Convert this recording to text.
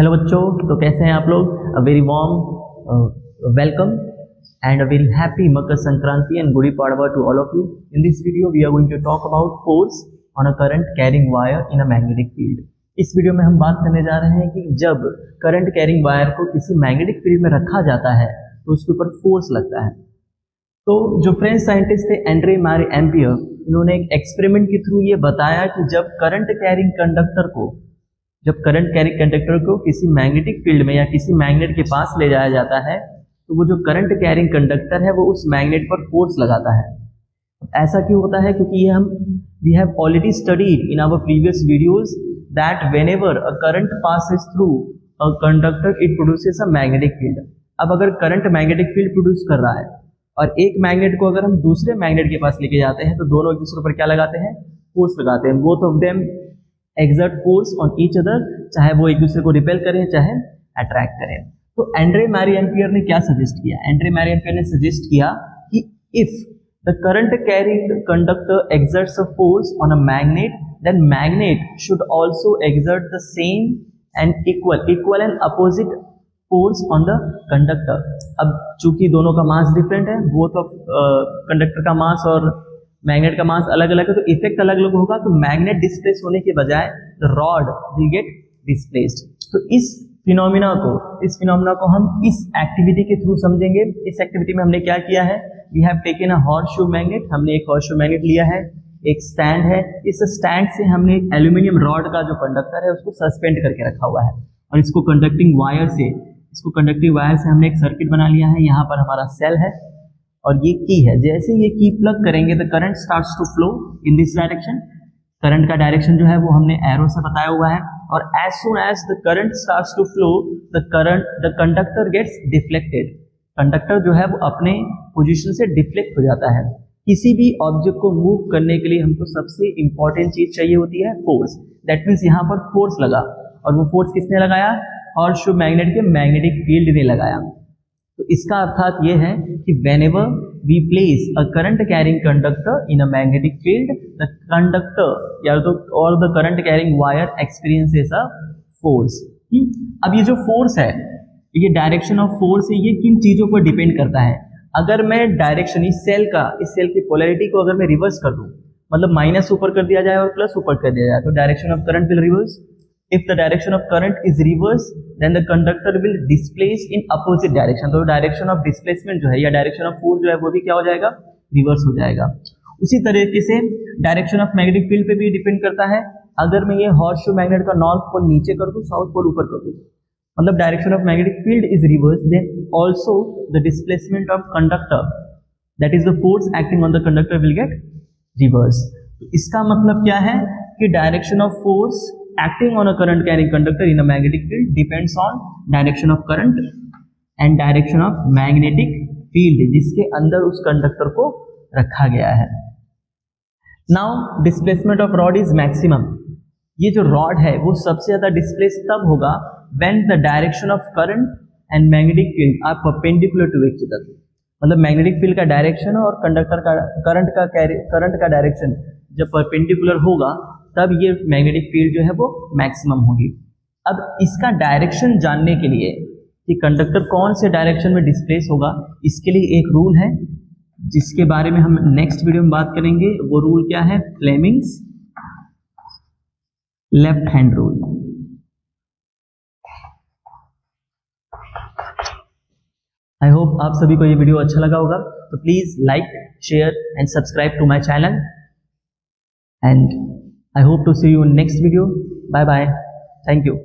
Hello बच्चों, तो कैसे हैं आप लोग। A very warm welcome and a very happy Makar Sankranti and Gudi Padwa to all of you. In this video we are going to talk about force on a current carrying wire in a magnetic field. इस video में हम बात करने जा रहे हैं कि जब करंट कैरिंग वायर को किसी मैग्नेटिक फील्ड में रखा जाता है तो उसके ऊपर फोर्स लगता है। तो जो फ्रेंच साइंटिस्ट थे एंड्रे मारे एम्पियर, इन्होंने एक एक्सपेरिमेंट के थ्रू ये बताया कि जब करंट कैरिंग कंडक्टर को किसी मैग्नेटिक फील्ड में या किसी मैग्नेट के पास ले जाया जाता है तो वो जो करंट कैरिंग कंडक्टर है वो उस मैग्नेट पर फोर्स लगाता है। ऐसा क्यों होता है? क्योंकि ये we have already studied in our previous videos that whenever a current passes through a conductor it produces a magnetic field. अब अगर करंट मैग्नेटिक फील्ड प्रोड्यूस कर रहा है और एक मैग्नेट को अगर हम दूसरे मैग्नेट के पास लेके जाते हैं तो दोनों एक दूसरे पर क्या लगाते हैं? फोर्स लगाते हैं। Both of them exert force on each other, चाहे वो एक दूसरे को रिपेल करें चाहे अट्रैक्ट करें। तो एंड्रे मारे एम्पियर ने क्या सजेस्ट किया? एंड्रे मारे एम्पियर ने सजेस्ट किया कि if the current carrying conductor exerts a force on a magnet then magnet should also exert the same and equal and opposite force on the conductor. अब चूंकि दोनों का मास डिफरेंट है, both of conductor का mass और magnet का मास अलग अलग है, तो इफेक्ट अलग अलग होगा। तो मैग्नेट डिस्प्लेस होने के बजाय the rod will get displaced. तो इस फिनोमिना को हम इस एक्टिविटी के थ्रू समझेंगे। इस एक्टिविटी में हमने क्या किया है? We have taken a horseshoe magnet. हमने एक हॉर्सशू मैग्नेट लिया है, एक स्टैंड है। इस स्टैंड से हमने एक एल्यूमिनियम रॉड का जो कंडक्टर है उसको सस्पेंड करके रखा हुआ है और इसको कंडक्टिंग वायर से हमने एक सर्किट बना लिया है। यहाँ पर हमारा सेल है और ये की है। जैसे ये की प्लग करेंगे तो current starts to flow in this direction. Current का डायरेक्शन जो है वो हमने एरो से बताया हुआ है और as soon as the current starts to flow the conductor gets deflected. Conductor जो है वो अपने पोजीशन से डिफ्लेक्ट हो जाता है। किसी भी ऑब्जेक्ट को मूव करने के लिए हमको सबसे इंपॉर्टेंट चीज चाहिए होती है फोर्स। दैट मीन्स यहाँ पर फोर्स लगा और वो फोर्स किसने लगाया? हॉर्सशू मैग्नेट के मैग्नेटिक फील्ड ने लगाया। तो इसका अर्थात ये है कि whenever we place a current carrying conductor in a magnetic field, the conductor or the current carrying wire experiences a force. अब ये जो फोर्स है, ये डायरेक्शन ऑफ फोर्स है, ये किन चीजों पर डिपेंड करता है? अगर मैं डायरेक्शन इस सेल की पोलैरिटी को अगर मैं रिवर्स कर दूं, मतलब माइनस ऊपर कर दिया जाए और प्लस ऊपर कर दिया जाए, तो direction of current will reverse. If the direction of current is reverse, then the conductor will displace in opposite direction. तो direction of displacement जो है या direction of force जो है वो भी क्या हो जाएगा? रिवर्स हो जाएगा। उसी तरीके से डायरेक्शन ऑफ मैग्नेटिक फील्ड पे भी डिपेंड करता है। अगर मैं ये हॉर्सशू मैग्नेट का नॉर्थ पोल नीचे कर दूं, साउथ पोल ऊपर कर दूं, मतलब direction of magnetic field is reverse, then also the displacement of conductor that is the force acting on the conductor will get reverse. इसका मतलब क्या है कि direction of force acting on a current carrying conductor in a magnetic field depends on direction of current and direction of magnetic field जिसके अंदर उस conductor को रखा गया है। Now displacement of rod is maximum। ये जो रॉड है वो सबसे ज्यादा डिस्प्लेस तब होगा when the direction of current and magnetic field are perpendicular to each other। मतलब मैग्नेटिक फील्ड का डायरेक्शन और करंट का डायरेक्शन जब परपेंडिकुलर होगा तब ये मैग्नेटिक फील्ड जो है वो मैक्सिमम होगी। अब इसका डायरेक्शन जानने के लिए कि कंडक्टर कौन से डायरेक्शन में डिस्प्लेस होगा, इसके लिए एक रूल है जिसके बारे में हम नेक्स्ट वीडियो में बात करेंगे। वो रूल क्या है? Fleming's left hand rule. I hope आप सभी को ये वीडियो अच्छा लगा होगा, तो please like, share and subscribe to my channel and I hope to see you in next video. Bye bye. Thank you.